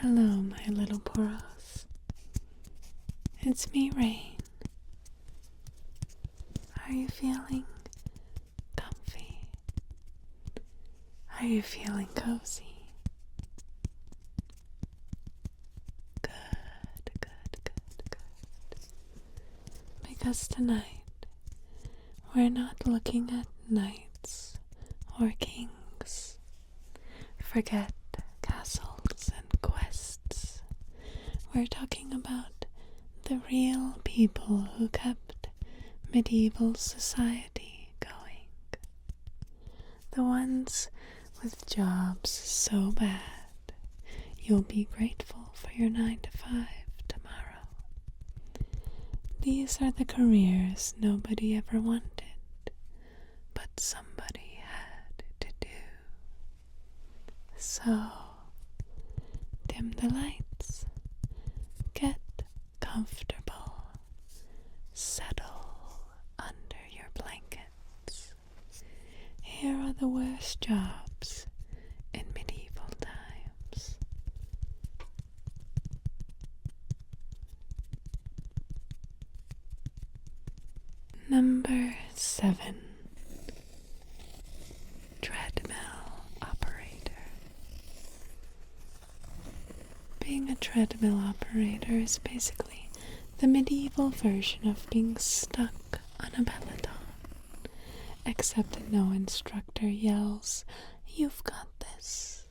Hello, my little poros. It's me, Rain. Are you feeling comfy? Are you feeling cozy? Good. Because tonight, we're not looking at knights or kings. Forget castles and quests. We're talking about the real people who kept medieval society going. The ones with jobs so bad you'll be grateful for your 9 to 5 tomorrow. These are the careers nobody ever wanted, but somebody had to do. So, dim the lights, get comfortable, settle under your blankets. Here are the worst jobs in medieval times. Number 7. Treadmill operator. Being a treadmill operator is basically the medieval version of being stuck on a peloton, except that no instructor yells, "You've got this,"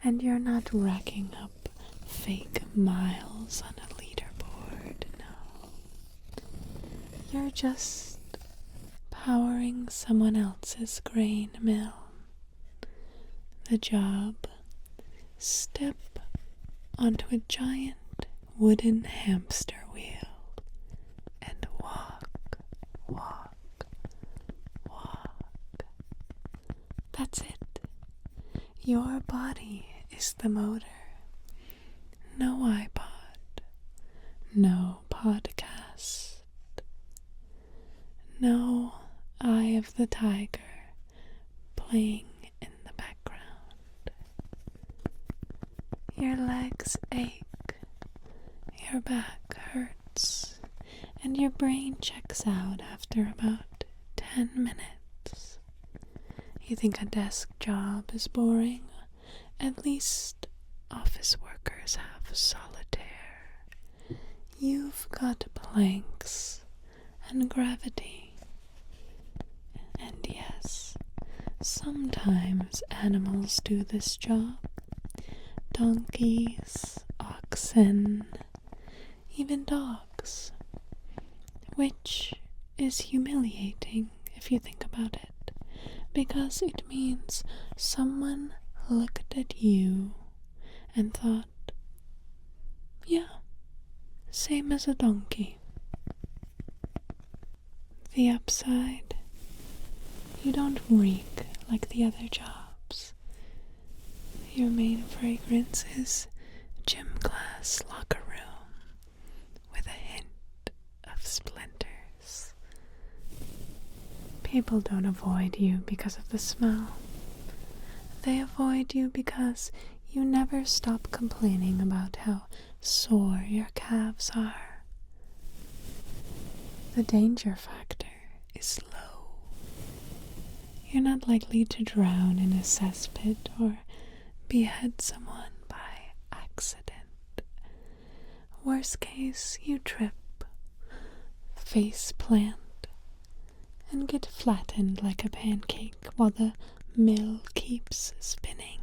and you're not racking up fake miles on a leaderboard, no. You're just powering someone else's grain mill. The job: step onto a giant wooden hamster wheel and walk. That's it. Your body is the motor. No iPod, no podcast, no Eye of the Tiger playing in the background. Your legs ache, your back hurts, and your brain checks out after about 10 minutes. You think a desk job is boring? At least office workers have solitaire. You've got planks and gravity. And yes, sometimes animals do this job. Donkeys, oxen, even dogs. Which is humiliating if you think about it, because it means someone looked at you and thought, yeah, same as a donkey. The upside: you don't reek like the other jobs. Your main fragrance is gym class locker room with a hint of splinters. People don't avoid you because of the smell. They avoid you because you never stop complaining about how sore your calves are. The danger factor is low. You're not likely to drown in a cesspit or behead someone by accident. Worst case, you trip, face plant, and get flattened like a pancake while the mill keeps spinning.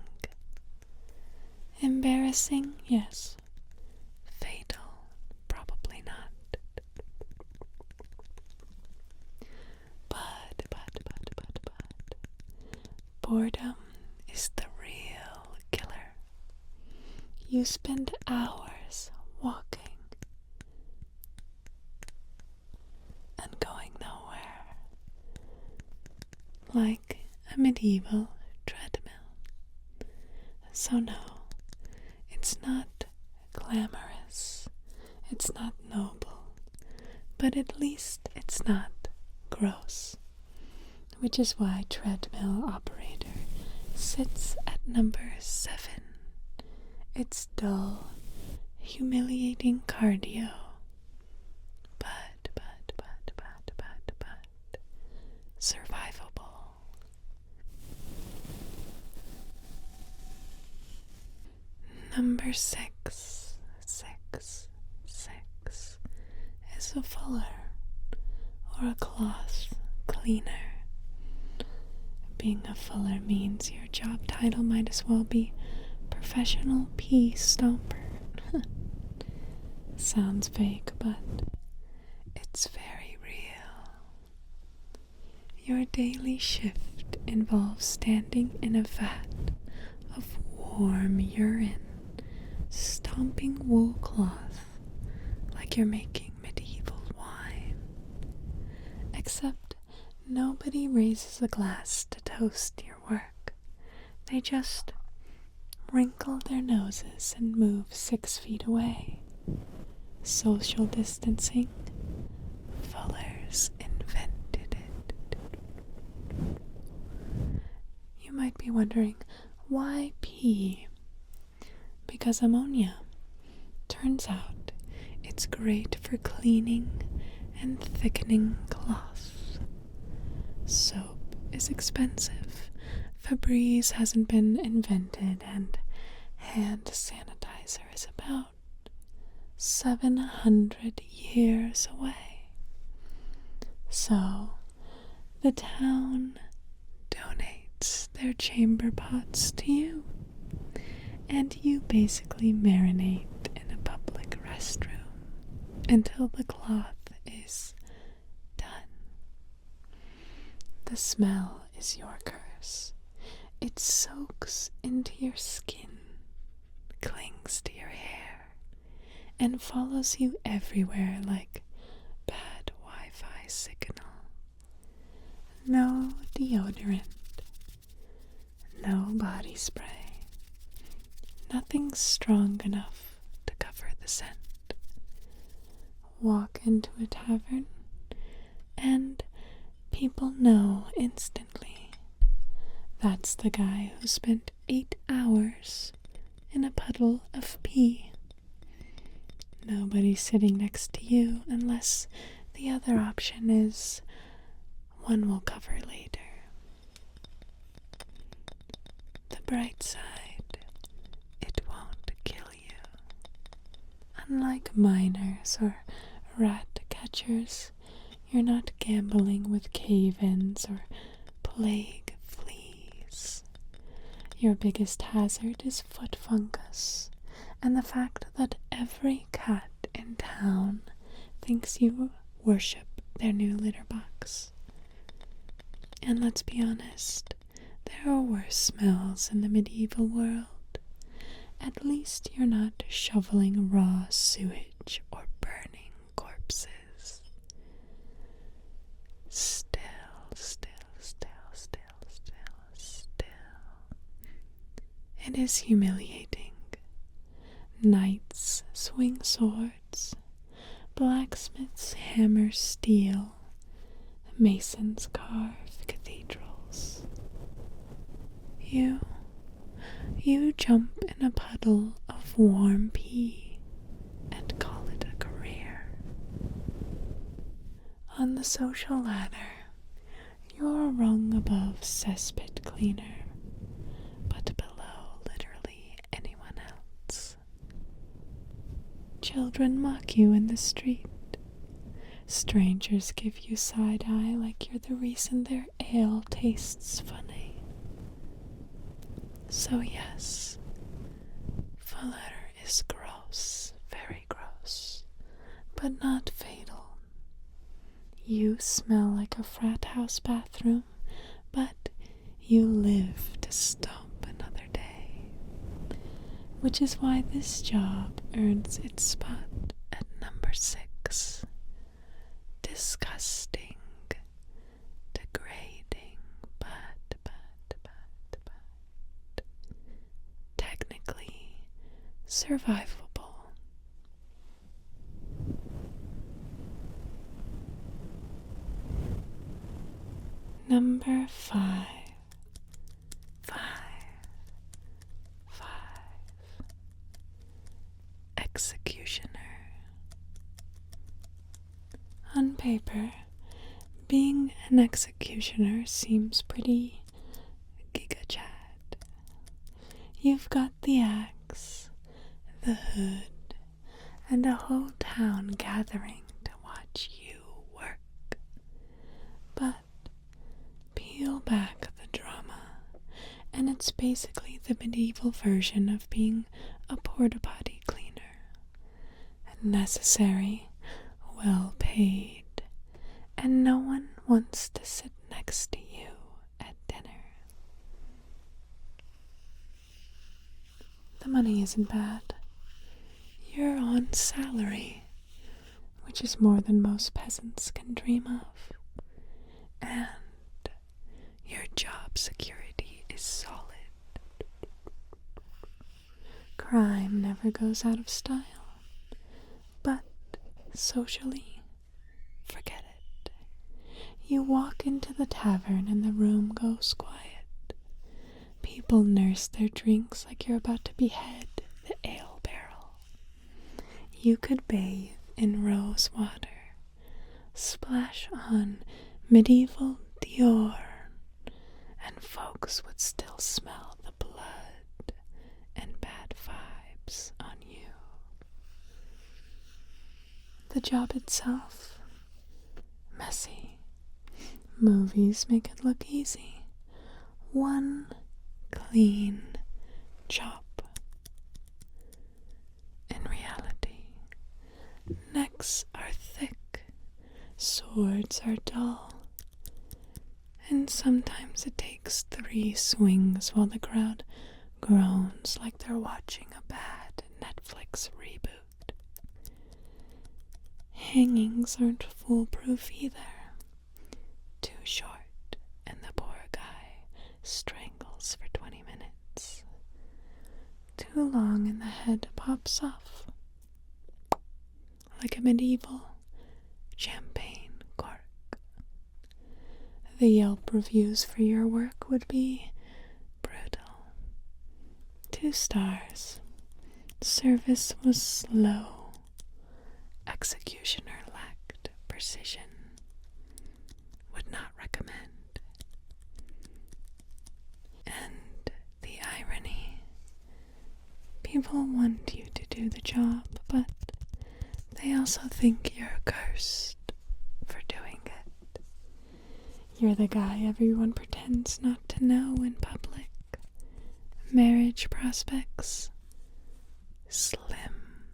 Embarrassing? Yes. Fatal? Probably not. But boredom is the real killer. You spend hours walking and going nowhere, like a medieval treadmill. So no, it's not glamorous, it's not noble, but at least it's not gross, which is why treadmill operator sits at number 7 It's dull, humiliating cardio. But survivable. Number six is a fuller or a cloth cleaner. Being a fuller means your job title might as well be professional pea stomper. Sounds fake, but it's very real. Your daily shift involves standing in a vat of warm urine, stomping wool cloth like you're making medieval wine. Except nobody raises a glass to toast your work. They just wrinkle their noses and move 6 feet away. Social distancing. Fullers invented it. You might be wondering, why pee? Because ammonia. Turns out it's great for cleaning and thickening cloth. Soap is expensive. Febreze hasn't been invented, and hand sanitizer is about 700 years away. So, the town donates their chamber pots to you, and you basically marinate in a public restroom until the cloth is done. The smell is your curse. It soaks into your skin, clings to your hair, and follows you everywhere like bad Wi-Fi signal. No deodorant, no body spray, nothing strong enough to cover the scent. Walk into a tavern, and people know instantly. That's the guy who spent 8 hours in a puddle of pee. Nobody's sitting next to you unless the other option is one we'll cover later. The bright side, it won't kill you. Unlike miners or rat catchers, you're not gambling with cave-ins or plague fleas. Your biggest hazard is foot fungus, and the fact that every cat in town thinks you worship their new litter box. And let's be honest, there are worse smells in the medieval world. At least you're not shoveling raw sewage or burning corpses. Still. It is humiliating. Knights swing swords, blacksmiths hammer steel, masons carve cathedrals. You jump in a puddle of warm pee and call it a career. On the social ladder, you're a rung above cesspit cleaner, but below literally anyone else. Children mock you in the street. Strangers give you side eye like you're the reason their ale tastes funny. So yes, fuller is gross, very gross, but not fatal. You smell like a frat house bathroom, but you live to stomp another day. Which is why this job earns its spot at number 6. Disgusting, degrading, but technically survivable. Number 5. paper, being an executioner seems pretty giga-chad. You've got the axe, the hood, and a whole town gathering to watch you work. But peel back the drama, and it's basically the medieval version of being a porta-potty cleaner. Necessary, well paid, and no one wants to sit next to you at dinner. The money isn't bad. You're on salary, which is more than most peasants can dream of. And your job security is solid. Crime never goes out of style. But socially, forget it. You walk into the tavern and the room goes quiet. People nurse their drinks like you're about to behead the ale barrel. You could bathe in rose water, splash on medieval Dior, and folks would still smell the blood and bad vibes on you. The job itself, messy. Movies make it look easy. One clean chop. In reality, necks are thick, swords are dull, and sometimes it takes 3 swings while the crowd groans like they're watching a bad Netflix reboot. Hangings aren't foolproof either. Too short, and the poor guy strangles for 20 minutes. Too long and the head pops off. Like a medieval champagne cork. The Yelp reviews for your work would be brutal. 2 stars. Service was slow. Executioner lacked precision. Would not recommend. And the irony. People want you to do the job, but they also think you're cursed for doing it. You're the guy everyone pretends not to know in public. Marriage prospects? Slim.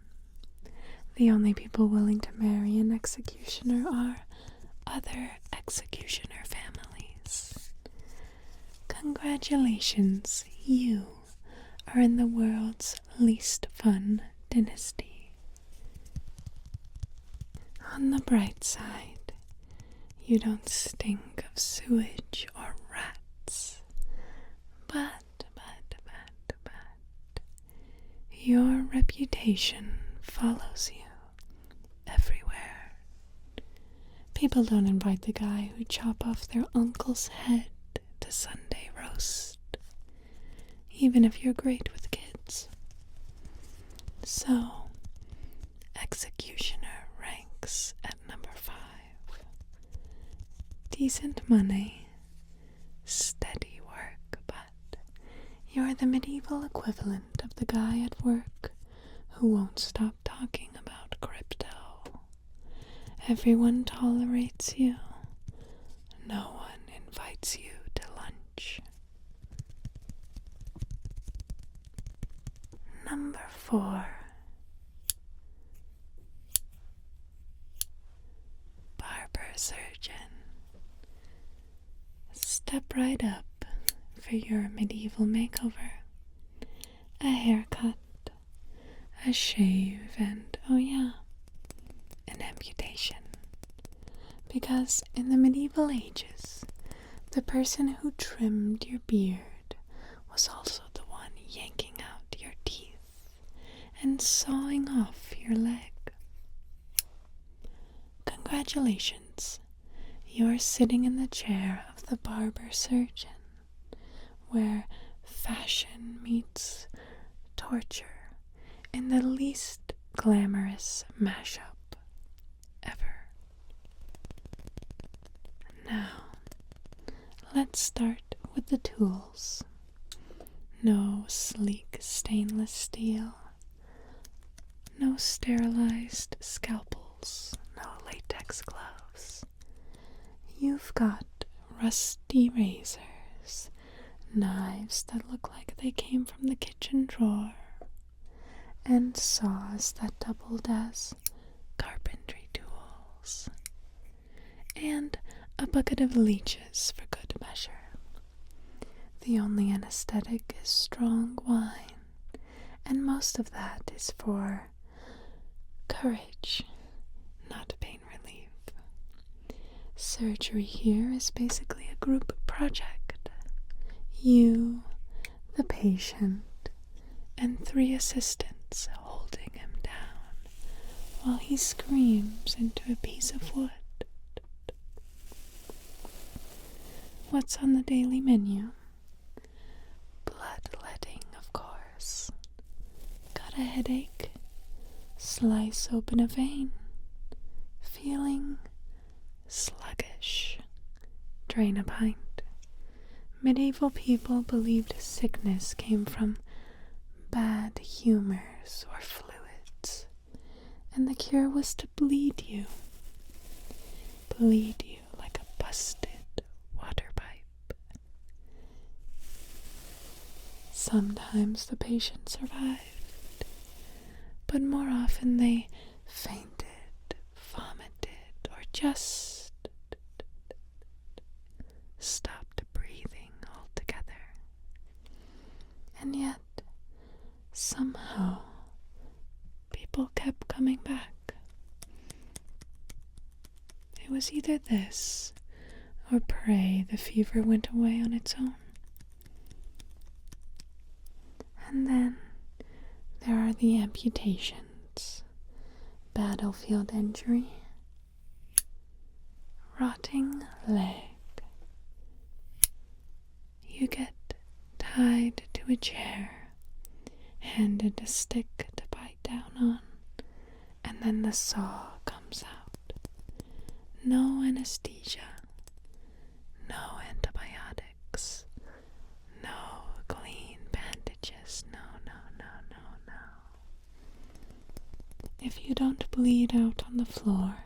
The only people willing to marry an executioner are other executioner families. Congratulations, you are in the world's least fun dynasty. On the bright side, you don't stink of sewage or rats. But, your reputation follows you everywhere. People don't invite the guy who chop off their uncle's head to Sunday roast, even if you're great with kids. So, executioner ranks at number 5. Decent money, steady work, but you're the medieval equivalent of the guy at work who won't stop talking about crypto. Everyone tolerates you. No one invites you to lunch. Number 4. Barber surgeon. Step right up for your medieval makeover. A haircut, a shave, and, oh yeah, an amputation. Because in the medieval ages, the person who trimmed your beard was also the one yanking out your teeth and sawing off your leg. Congratulations, you're sitting in the chair of the barber surgeon, where fashion meets torture in the least glamorous mashup ever. Now, let's start with the tools. No sleek stainless steel, no sterilized scalpels, no latex gloves. You've got rusty razors, knives that look like they came from the kitchen drawer, and saws that doubled as carpentry tools, and a bucket of leeches for good measure. The only anesthetic is strong wine, and most of that is for courage, not pain relief. Surgery here is basically a group project. You, the patient, and 3 assistants holding him down while he screams into a piece of wood. What's on the daily menu? Bloodletting, of course. Got a headache? Slice open a vein. Feeling sluggish? Drain a pint. Medieval people believed sickness came from bad humors or fluids, and the cure was to bleed you. Bleed you like a busted water pipe. Sometimes the patient survived, but more often they fainted, vomited, or just stopped breathing altogether. And yet, somehow, people kept coming back. It was either this, or pray the fever went away on its own. And then there are the amputations, battlefield injury, rotting leg. You get tied to a chair, handed a stick to bite down on, and then the saw comes out. No anesthesia, no antibiotics, no clean bandages, no. If you don't bleed out on the floor,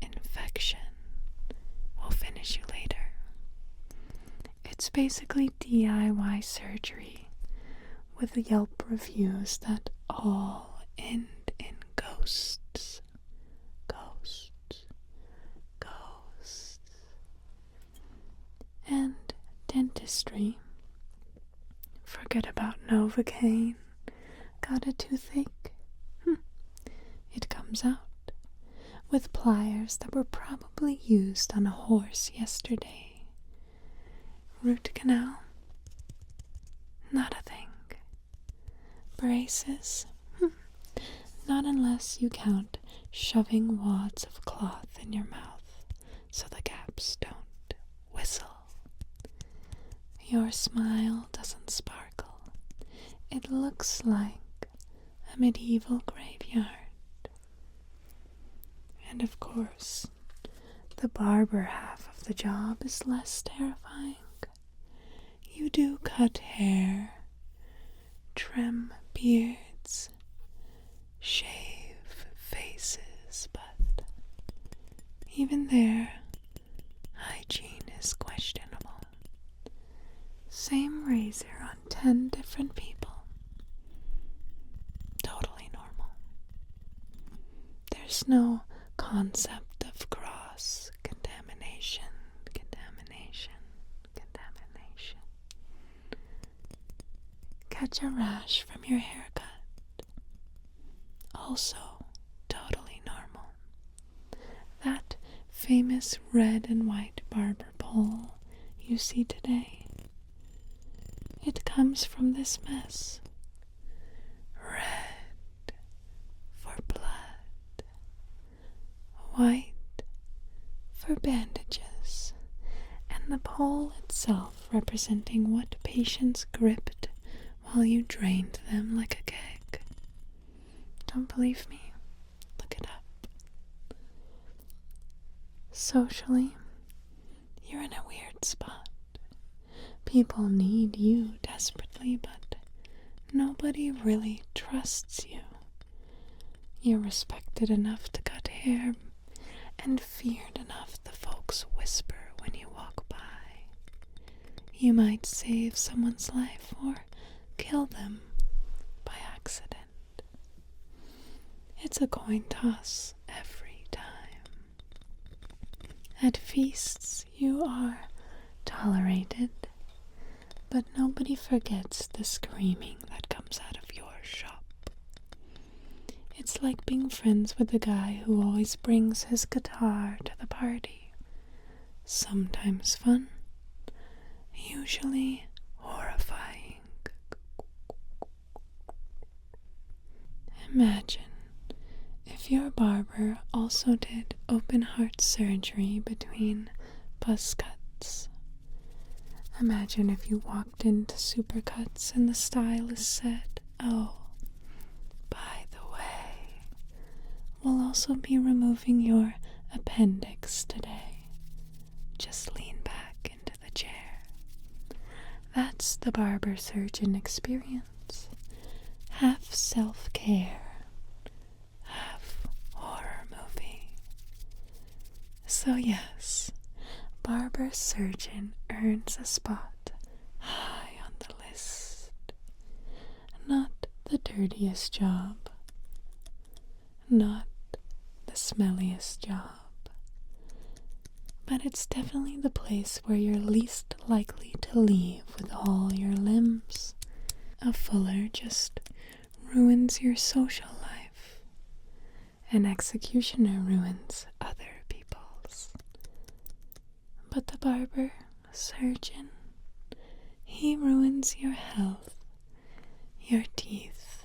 infection will finish you later. It's basically DIY surgery with Yelp reviews that all end in ghosts. And dentistry. Forget about Novocaine. Got a toothache? It comes out with pliers that were probably used on a horse yesterday. Root canal? Not a thing. Braces? Not unless you count shoving wads of cloth in your mouth so the gaps don't whistle. Your smile doesn't sparkle. It looks like a medieval graveyard. And of course, the barber half of the job is less terrifying. You do cut hair, trim beards, shave faces, but even there, hygiene is questionable. Same razor on 10 different people. Totally normal. There's no concept of cross-contamination. Catch a rash from your haircut. Also totally normal. That famous red and white barber pole you see today, it comes from this mess. Red for blood, white for bandages, and the pole itself representing what patients gripped while you drained them like a keg. Don't believe me? Look it up. Socially, You're in a weird spot. People need you desperately, but nobody really trusts you. You're respected enough to cut hair and feared enough the folks whisper when you walk by. You might save someone's life or kill them by accident. It's a coin toss every time. At feasts, you are tolerated, but nobody forgets the screaming that comes out of your shop. It's like being friends with the guy who always brings his guitar to the party. Sometimes fun, usually horrifying. Imagine if your barber also did open heart surgery between buzz cuts. Imagine if you walked into Supercuts and the stylist said, "Oh, by the way, we'll also be removing your appendix today. Just lean back into the chair." That's the barber surgeon experience. Half self-care, half horror movie. So yes, barber surgeon earns a spot high on the list. Not the dirtiest job, not the smelliest job, but it's definitely the place where you're least likely to leave with all your limbs. A fuller just ruins your social life. An executioner ruins other people's. But the barber, surgeon, he ruins your health, your teeth,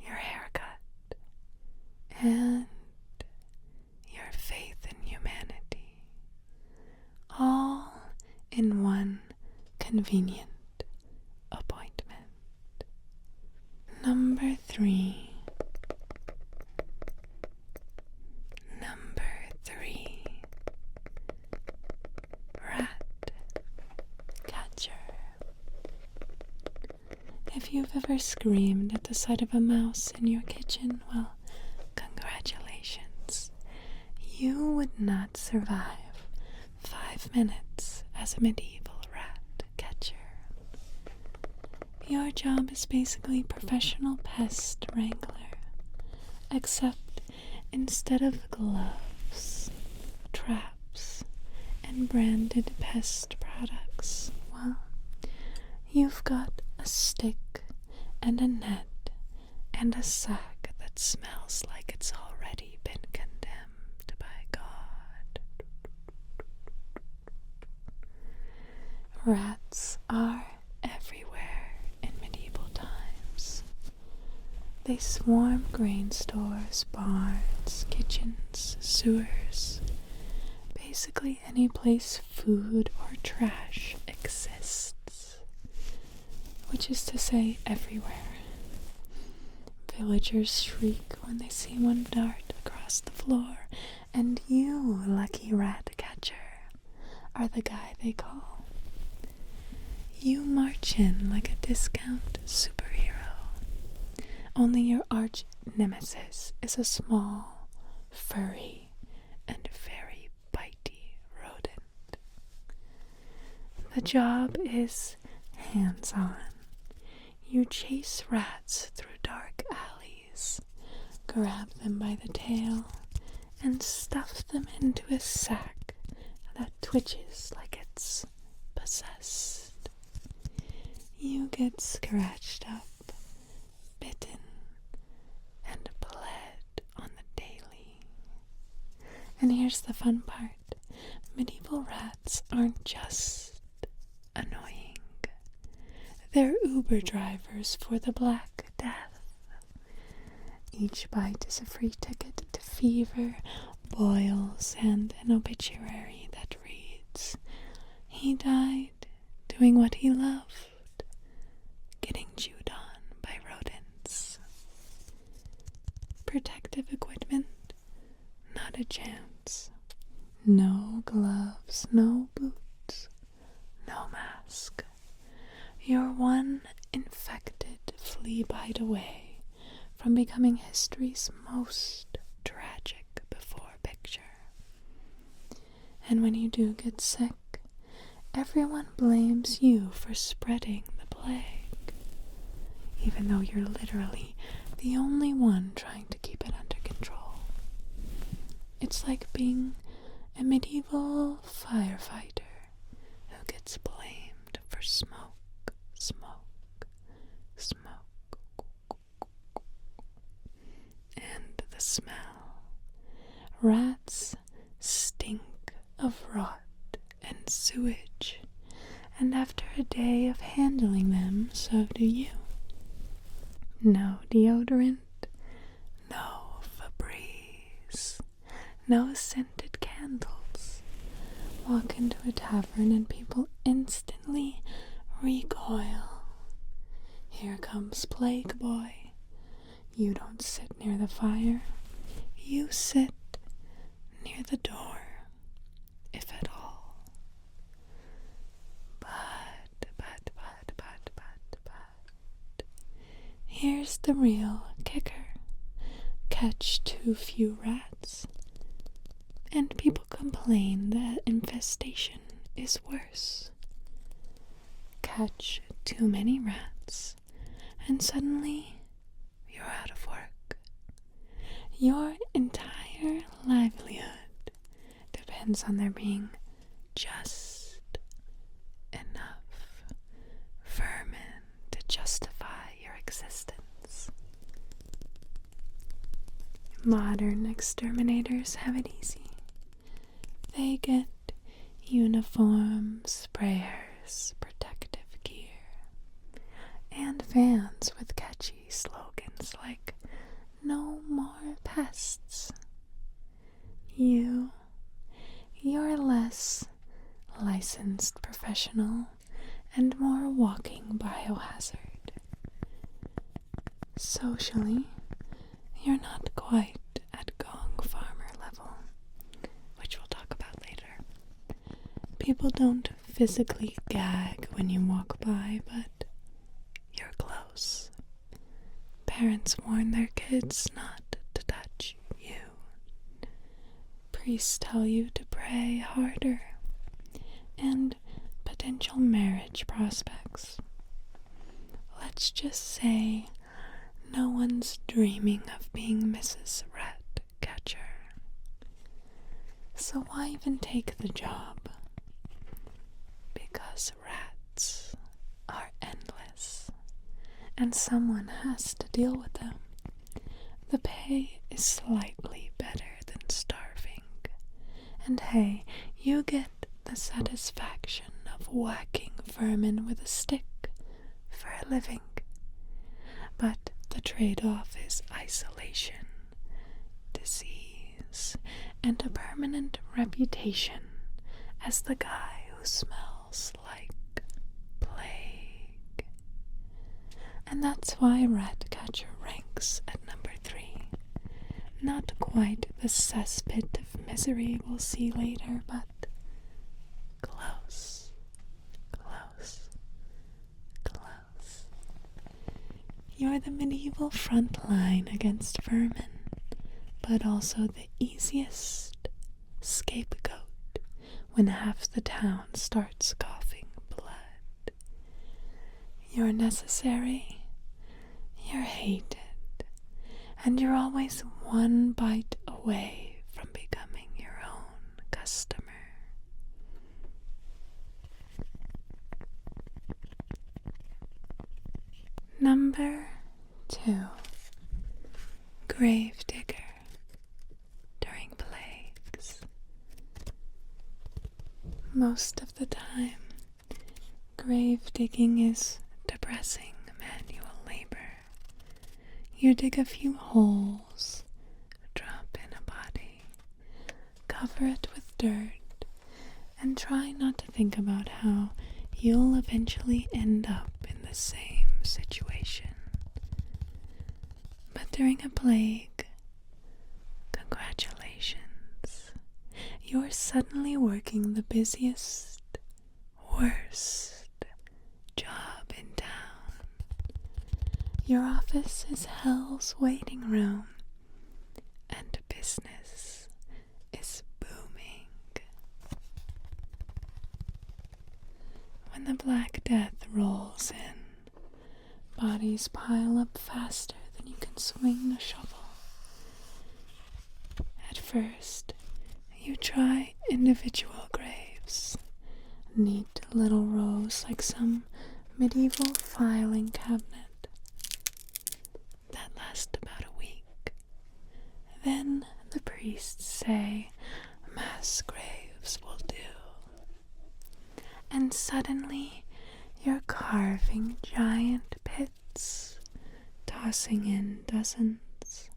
your haircut, and your faith in humanity. All in one convenient appointment. Number 3. Rat catcher. If you've ever screamed at the sight of a mouse in your kitchen, well, congratulations. You would not survive 5 minutes as a medieval rat catcher. Your job is basically professional pest wrangler, except instead of gloves, traps, and branded pest products, well, you've got a stick and a net and a sack that smells like it's already been condemned by God. Rats are everywhere in medieval times. They swarm grain stores, barns, kitchens, sewers, basically any place food or trash exists, which is to say everywhere. Villagers shriek when they see one dart across the floor, and you, lucky rat catcher, are the guy they call. You march in like a discount superhero, only your arch nemesis is a small, furry, and very bitey rodent. The job is hands-on. You chase rats through dark alleys, grab them by the tail, and stuff them into a sack that twitches like it's possessed. You get scratched up, bitten, and bled on the daily. And here's the fun part. Medieval rats aren't just annoying. They're Uber drivers for the Black Death. Each bite is a free ticket to fever, boils, and an obituary that reads, "He died doing what he loved, getting chewed on by rodents." Protective equipment? Not a chance. No gloves, no boots, no mask. You're one infected flea bite away from becoming history's most tragic before picture. And when you do get sick, everyone blames you for spreading the plague, even though you're literally the only one trying to keep it under control. It's like being a medieval firefighter who gets blamed for smoke, smoke, smoke, and the smell. Rats stink of rot and sewage, and after a day of handling them, so do you. No deodorant, no Febreze, no scented candles. Walk into a tavern and people instantly recoil. Here comes Plague Boy. You don't sit near the fire. You sit near the door, if at all. But, here's the real kicker. Catch too few rats, and people complain that infestation is worse. Catch too many rats, and suddenly you're out of work. Your entire livelihood depends on there being just enough vermin to justify your existence. Modern exterminators have it easy. They get uniforms, sprayers, protective gear, and vans with catchy slogans like "No more pests." You're less licensed professional and more walking biohazard. Socially, you're not quite at gong farmer level, which we'll talk about later. People don't physically gag when you walk by, but you're close. Parents warn their kids not to touch you. Priests tell you to pray harder. And potential marriage prospects. Let's just say no one's dreaming of being Mrs. Ratcatcher. So why even take the job? Because rats are endless, and someone has to deal with them. The pay is slightly better than starving, and hey, you get the satisfaction of whacking vermin with a stick for a living. But the trade-off is isolation, disease, and a permanent reputation as the guy who smells like plague. And that's why Ratcatcher ranks at number 3. Not quite the cesspit of misery we'll see later, but close, close, close. You're the medieval front line against vermin, but also the easiest scapegoat when half the town starts coughing blood. You're necessary, you're hated, and you're always one bite away from becoming your own customer. Number 2. Gravedigger during plagues. Most of the time, grave digging is depressing manual labor. You dig a few holes, drop in a body, cover it with dirt, and try not to think about how you'll eventually end up in the same situation. But during a plague, congratulations. you're suddenly working the busiest, worst job in town. Your office is hell's waiting room, and business is booming. When the Black Death rolls in, bodies pile up faster than you can swing a shovel. At first, you try individual graves, neat little rows like some medieval filing cabinet. That lasts about a week. Then the priests say mass graves will do. And suddenly you're carving giant pits, tossing in dozens,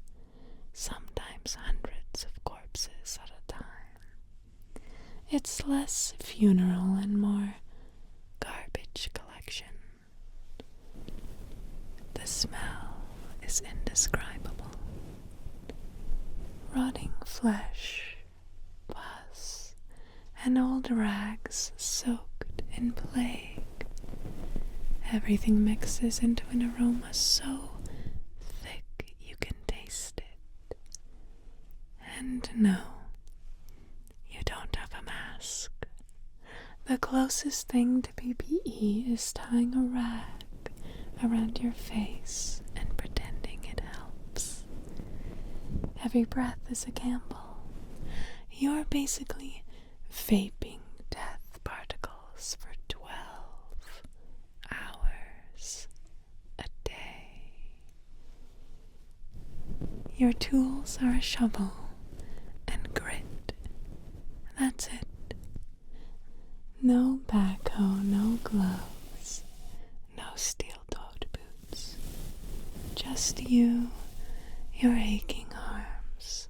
sometimes hundreds of corpses at a time. It's less funeral and more garbage collection. The smell is indescribable. Rotting flesh, pus, and old rags soaked in plague. Everything mixes into an aroma so thick you can taste it. And no, you don't have a mask. The closest thing to PPE is tying a rag around your face and pretending it helps. Every breath is a gamble. You're basically vaping death particles for 12 hours a day. Your tools are a shovel and grit. That's it. No backhoe, no gloves, no steel-toed boots. Just you, your aching arms,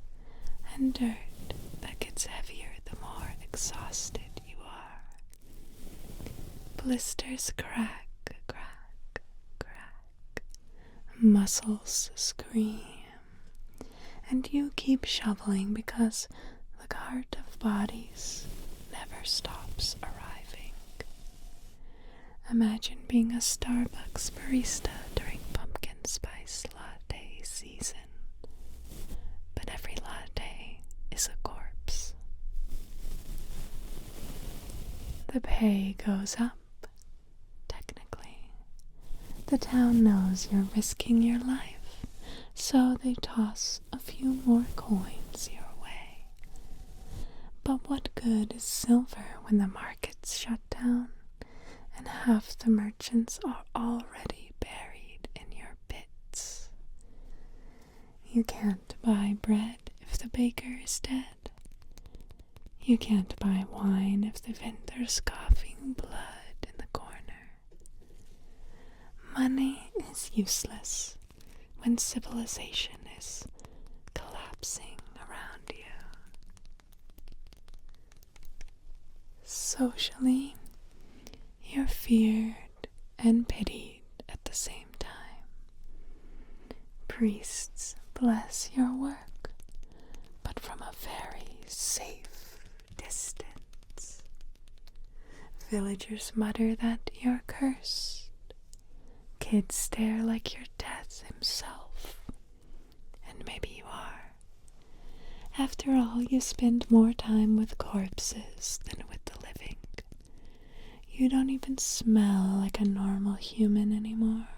and dirt that gets heavier the more exhausted you are. Blisters crack, crack, crack. Muscles scream. And you keep shoveling because the cart of bodies never stops arriving. Imagine being a Starbucks barista during pumpkin spice latte season. But every latte is a corpse. The pay goes up, technically. The town knows you're risking your life, so they toss a few more coins your way. But what good is silver when the market's shut down and half the merchants are already buried in your pits? You can't buy bread if the baker is dead. You can't buy wine if the vendor's coughing blood in the corner. Money is useless when civilization is collapsing around you. Socially, you're feared and pitied at the same time. Priests bless your work, but from a very safe distance. Villagers mutter that you're cursed. Kids stare like you're death himself. And maybe you are. After all, you spend more time with corpses than with the living. You don't even smell like a normal human anymore.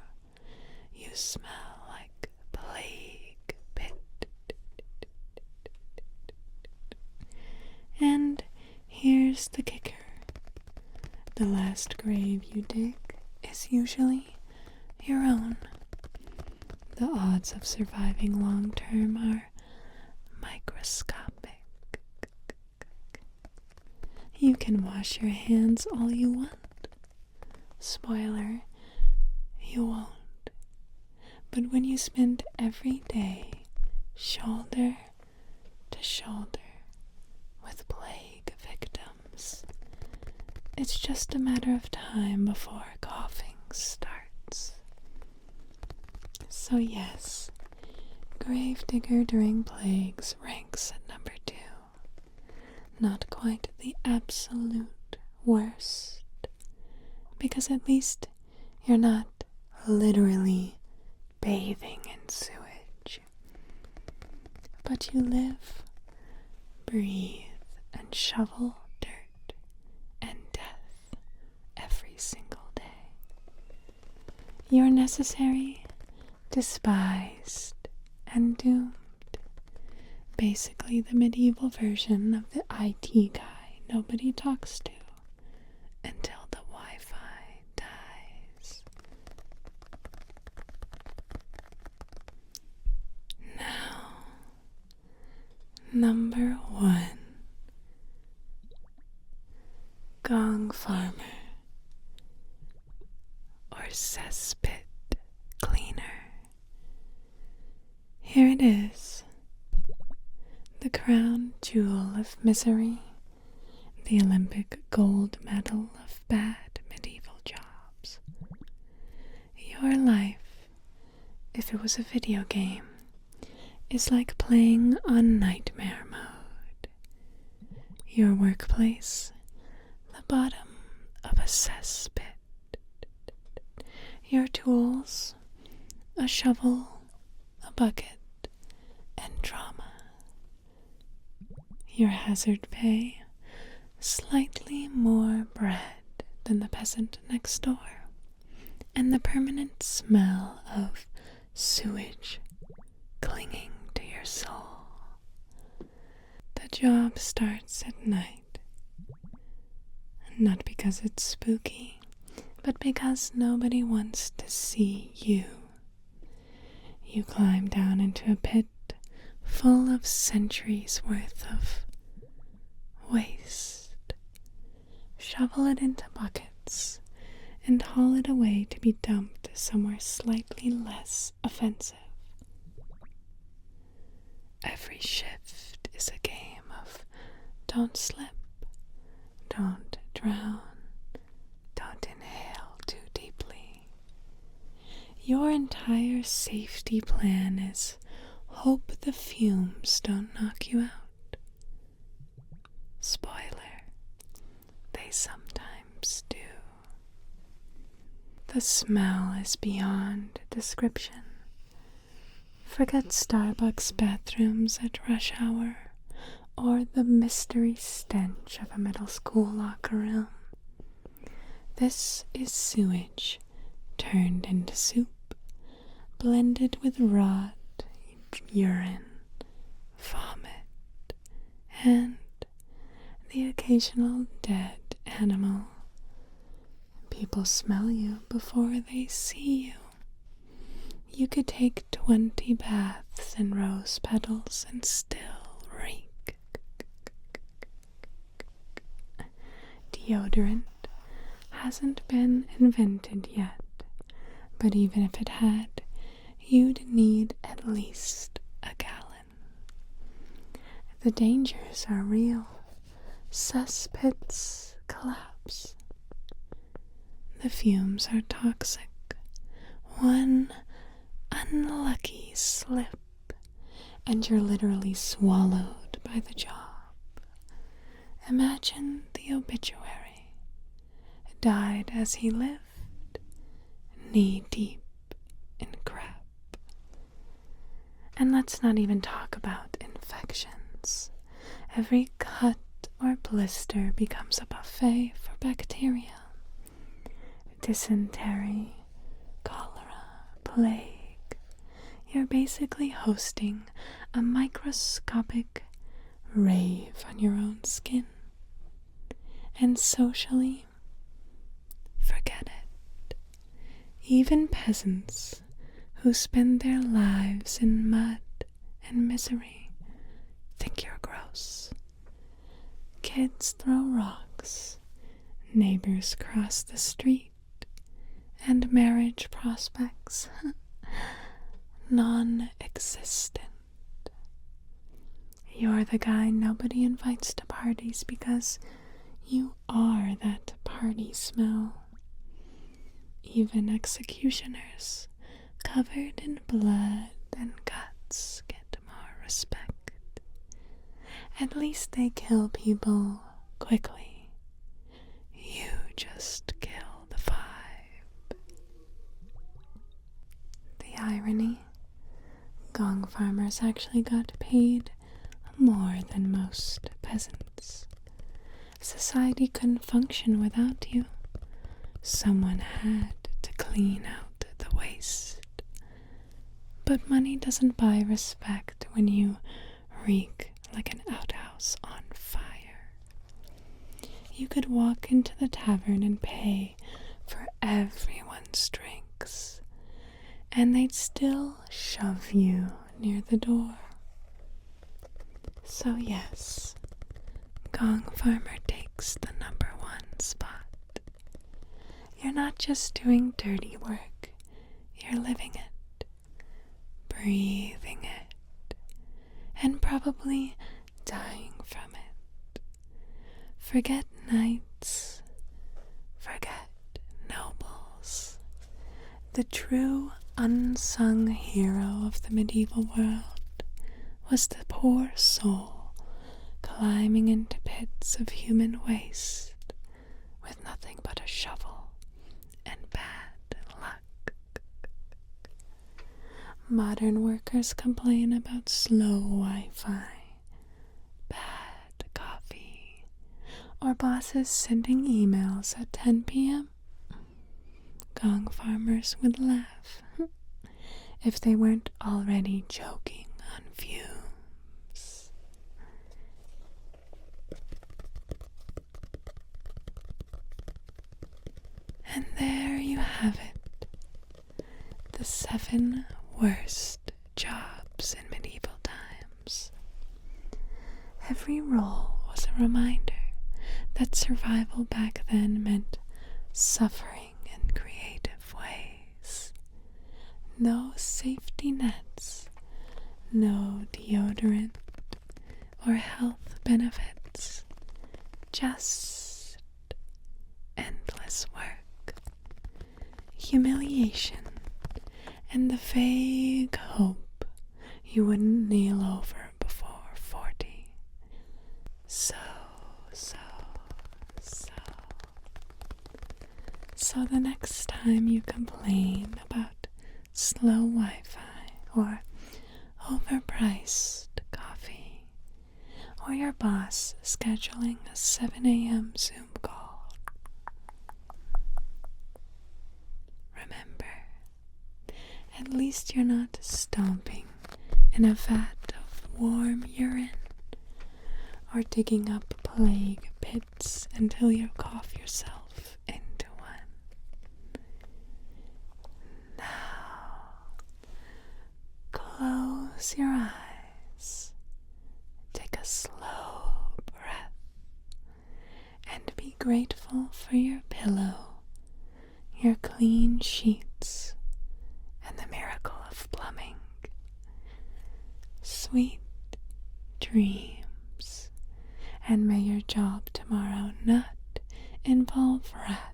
You smell like plague pit. And here's the kicker. The last grave you dig is usually your own. The odds of surviving long term are microscopic. You can wash your hands all you want. Spoiler, you won't. But when you spend every day shoulder to shoulder with plague victims, it's just a matter of time before coughing starts. So yes, gravedigger during plagues ranks at number 2. not quite the absolute worst, because at least you're not literally bathing in sewage, but you live, breathe, and shovel dirt and death every single day. You're necessary, despised, and doomed. Basically the medieval version of the IT guy nobody talks to until the Wi-Fi dies. Now, number 1. Gong farmer or cesspit cleaner. Here it is, the crown jewel of misery, the Olympic gold medal of bad medieval jobs. Your life, if it was a video game, is like playing on nightmare mode. Your workplace, the bottom of a cesspit. Your tools, a shovel, a bucket, and drama. Your hazard pay, slightly more bread than the peasant next door, and the permanent smell of sewage clinging to your soul. The job starts at night, not because it's spooky, but because nobody wants to see you. You climb down into a pit full of centuries worth of waste, shovel it into buckets, and haul it away to be dumped somewhere slightly less offensive. Every shift is a game of don't slip, don't drown, don't inhale too deeply. Your entire safety plan is hope the fumes don't knock you out. Spoiler, they sometimes do. The smell is beyond description. Forget Starbucks bathrooms at rush hour or the mystery stench of a middle school locker room. This is sewage turned into soup, blended with rot, urine, vomit, and the occasional dead animal. People smell you before they see you. You could take 20 baths in rose petals and still reek. Deodorant hasn't been invented yet, but even if it had, you'd need at least a gallon. The dangers are real. Cesspits collapse. The fumes are toxic. One unlucky slip, and you're literally swallowed by the job. Imagine the obituary. Died as he lived, knee deep in crap. And let's not even talk about infections. Every cut or blister becomes a buffet for bacteria. Dysentery, cholera, plague. You're basically hosting a microscopic rave on your own skin. And socially, forget it. Even peasants who spend their lives in mud and misery think you're gross. Kids throw rocks, neighbors cross the street, and marriage prospects non-existent. You're the guy nobody invites to parties because you are that party smell. Even executioners covered in blood and guts get more respect. At least they kill people quickly. You just kill the vibe. The irony, gong farmers actually got paid more than most peasants. Society couldn't function without you. Someone had to clean out the waste. But money doesn't buy respect when you reek like an outhouse on fire. You could walk into the tavern and pay for everyone's drinks, and they'd still shove you near the door. So yes, Gong Farmer takes the #1 spot. You're not just doing dirty work, you're living it, breathing it, and probably dying from it. Forget knights, forget nobles. The true unsung hero of the medieval world was the poor soul climbing into pits of human waste with nothing but a shovel and bad luck. Modern workers complain about slow Wi-Fi, bad coffee, or bosses sending emails at 10 p.m. Gong farmers would laugh if they weren't already choking on fumes. And there you have it, the 7 worst jobs in medieval times. Every role was a reminder that survival back then meant suffering in creative ways. No safety nets, no deodorant or health benefits, just endless work, humiliation, and the vague hope you wouldn't kneel over before 40. So the next time you complain about slow Wi-Fi or overpriced coffee, or your boss scheduling a 7 a.m. Zoom call, remember, at least you're not stomping in a vat of warm urine or digging up plague pits until you cough yourself into one. Now, close your eyes, take a slow breath, and be grateful for your pillow, your clean sheets, and the miracle of plumbing. Sweet dreams, and may your job tomorrow not involve rats.